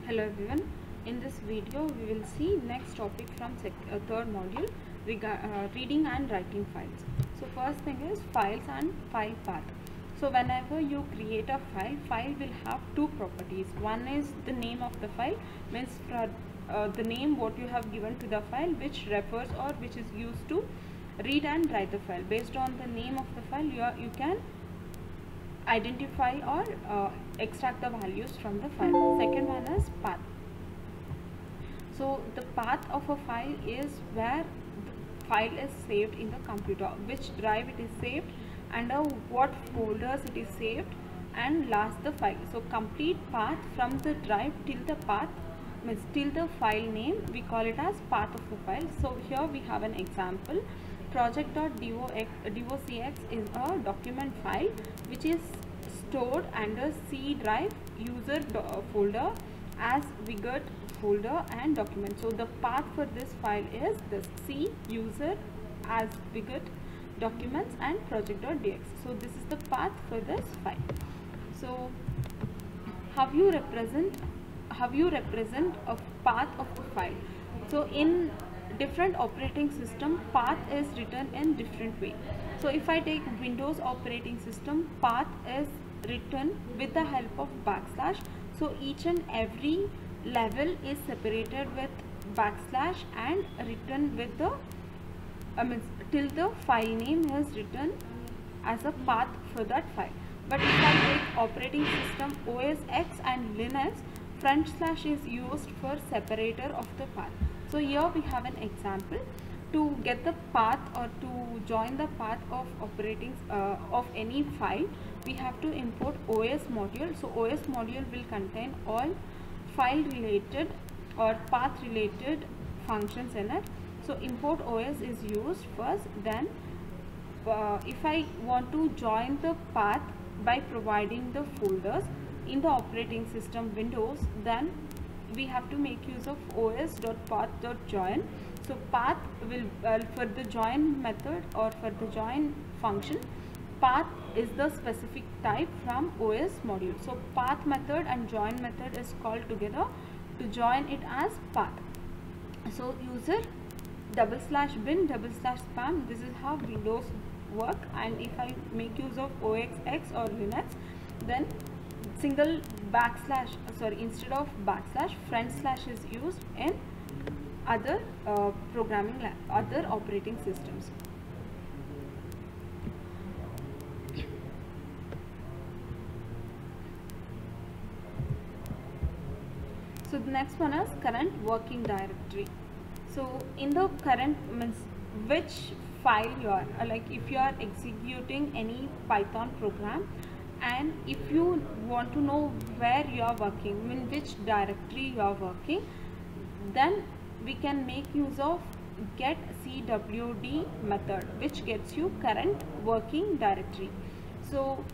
Hello everyone. In this video we will see next topic from third module, reading and writing files. So first thing is files and file path. So whenever you create a file will have two properties. One is the name of the file, means for the name what you have given to the file, which refers or which is used to read and write the file. Based on the name of the file you can identify or extract the values from the file. Second one is path. So the path of a file is where the file is saved in the computer, which drive it is saved, under what folders it is saved, and last the file. So complete path from the drive till the path, means till the file name, we call it as path of the file. So here we have an example. Project.docx is a document file which is stored under C drive user folder as Viget folder and document. So the path for this file is this: C user as Viget documents and project.dx. So this is the path for this file. So how you represent a path of the file? So in different operating system, path is written in different way. So if I take Windows operating system, path is written with the help of backslash. So each and every level is separated with backslash and written with the till the file name is written as a path for that file. But if I take operating system OS X and Linux, front slash is used for separator of the path. So here we have an example. To get the path or to join the path of operating of any file, we have to import OS module. So OS module will contain all file related or path related functions in it. So import OS is used first. Then if I want to join the path by providing the folders in the operating system Windows, then we have to make use of os.path.join. So path will for the join method or for the join function, path is the specific type from OS module. So path method and join method is called together to join it as path. So user /bin/spam, this is how Windows work. And if I make use of OS X or Linux, then single backslash, instead of backslash, front slash is used in other other operating systems. So the next one is current working directory. So in the current means which file you are, like if you are executing any Python program, and if you want to know where you are working, in which directory you are working, then we can make use of get cwd method, which gets you current working directory. So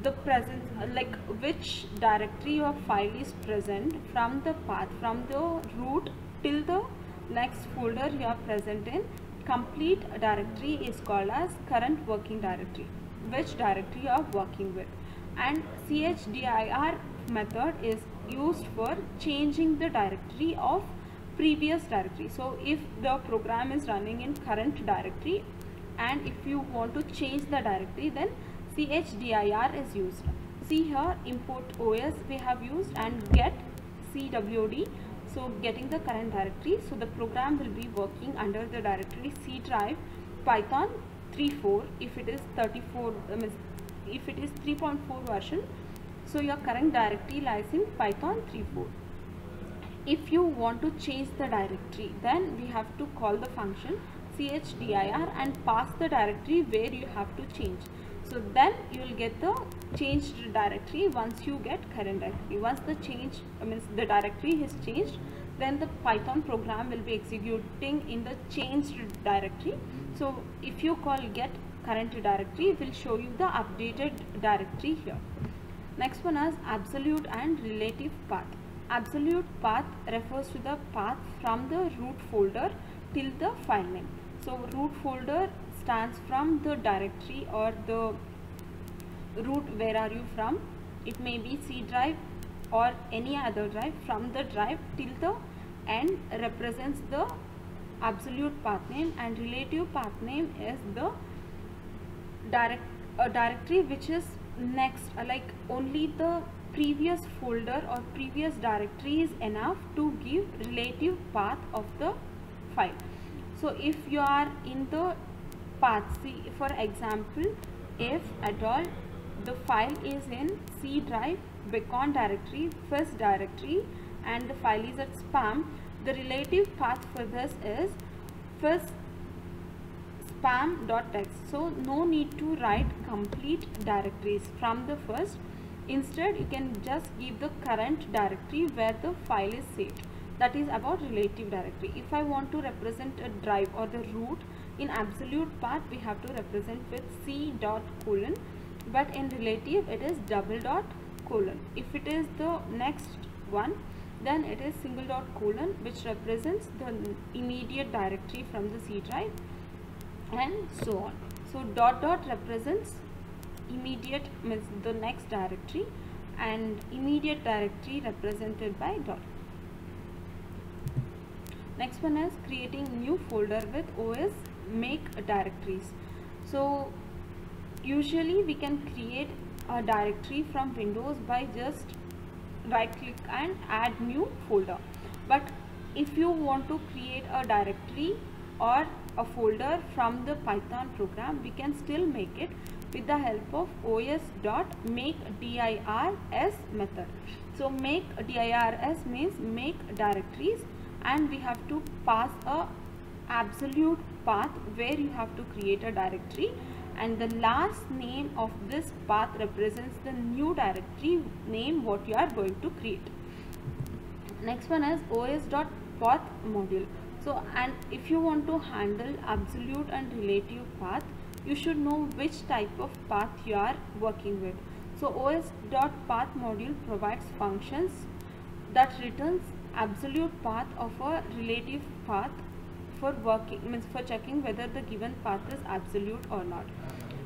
the present, like which directory your file is present from the path, from the root till the next folder you are present in, complete directory is called as current working directory, which directory you are working with. And chdir method is used for changing the directory of previous directory. So if the program is running in current directory and if you want to change the directory, then chdir is used. See here, import OS we have used and get cwd, so getting the current directory. So the program will be working under the directory C drive Python 3.4. if it is 34, if it is 3.4 version, so your current directory lies in Python 3.4. If you want to change the directory, then we have to call the function chdir and pass the directory where you have to change. So then you will get the changed directory once you get current directory. Once the change, the directory is changed, then the Python program will be executing in the changed directory. So if you call get current directory, it will show you the updated directory here. Next one is absolute and relative path. Absolute path refers to the path from the root folder till the file name. So root folder stands from the directory or the root, where are you from. It may be C drive, or any other drive from the drive till the end represents the absolute path name, and relative path name is the directory which is next, like only the previous folder or previous directory is enough to give relative path of the file. So if you are in the path C, for example, if at all the file is in C drive, beacon directory, first directory, and the file is at spam, the relative path for this is first spam.txt. So no need to write complete directories from the first. Instead, you can just give the current directory where the file is saved. That is about relative directory. If I want to represent a drive or the root in absolute path, we have to represent with C dot colon, but in relative it is double dot colon. If it is the next one, then it is single dot colon, which represents the immediate directory from the C drive, and so on. So dot dot represents immediate, means the next directory, and immediate directory represented by dot. Next one is creating new folder with OS make directories. So usually we can create a directory from Windows by just right click and add new folder, but if you want to create a directory or a folder from the Python program, we can still make it with the help of os.makeDirs method. So make dirs means make directories, and we have to pass a absolute path where you have to create a directory, and the last name of this path represents the new directory name what you are going to create. Next one is os.path module. So, and if you want to handle absolute and relative path, you should know which type of path you are working with. So os.path module provides functions that returns absolute path of a relative path for working, means for checking whether the given path is absolute or not.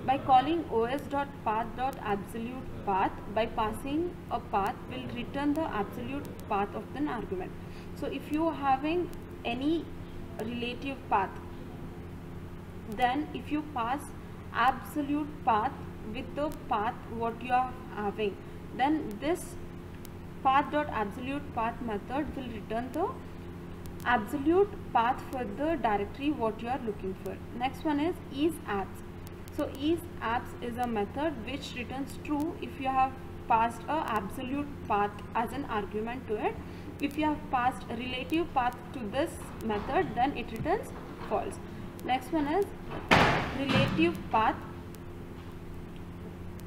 By calling os.path.absolute path, by passing a path will return the absolute path of an argument. So if you are having any relative path, then if you pass absolute path with the path what you are having, then this path.absolute path method will return the absolute path for the directory what you are looking for. Next one is isAbs. So isAbs is a method which returns true if you have passed a absolute path as an argument to it. If you have passed a relative path to this method, then it returns false. Next one is relative path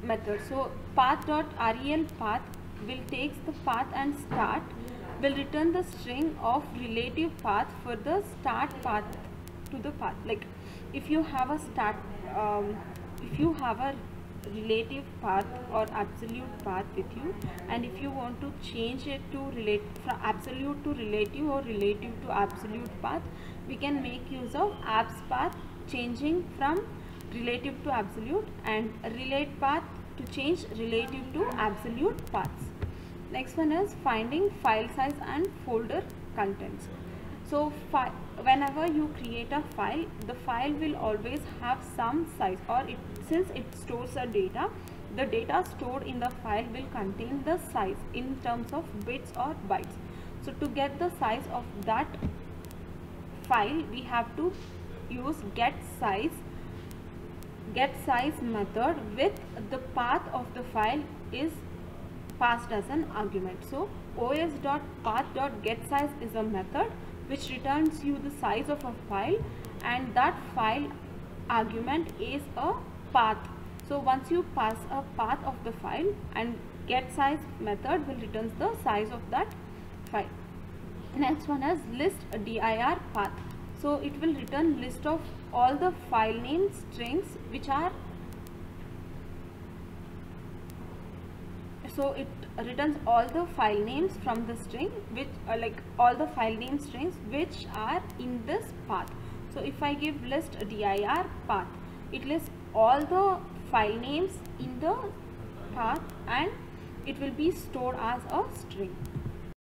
method. So path.rel path will takes the path and start, will return the string of relative path for the start path to the path. Like if you have a start, if you have a relative path or absolute path with you, and if you want to change it to relate from absolute to relative or relative to absolute path, we can make use of abs path, changing from relative to absolute, and relate path to change relative to absolute paths. Next one is finding file size and folder contents. So whenever you create a file, the file will always have some size, or since it stores a data, the data stored in the file will contain the size in terms of bits or bytes. So to get the size of that file, we have to use get size method with the path of the file is passed as an argument. So os.path.getSize is a method which returns you the size of a file, and that file argument is a path. So once you pass a path of the file, and getSize method will return the size of that file. Next one is list dir path. So it will return list of all the file name strings which are, so it returns all the file names from the string which are like all the file name strings which are in this path. So if I give list dir path, it lists all the file names in the path, and it will be stored as a string.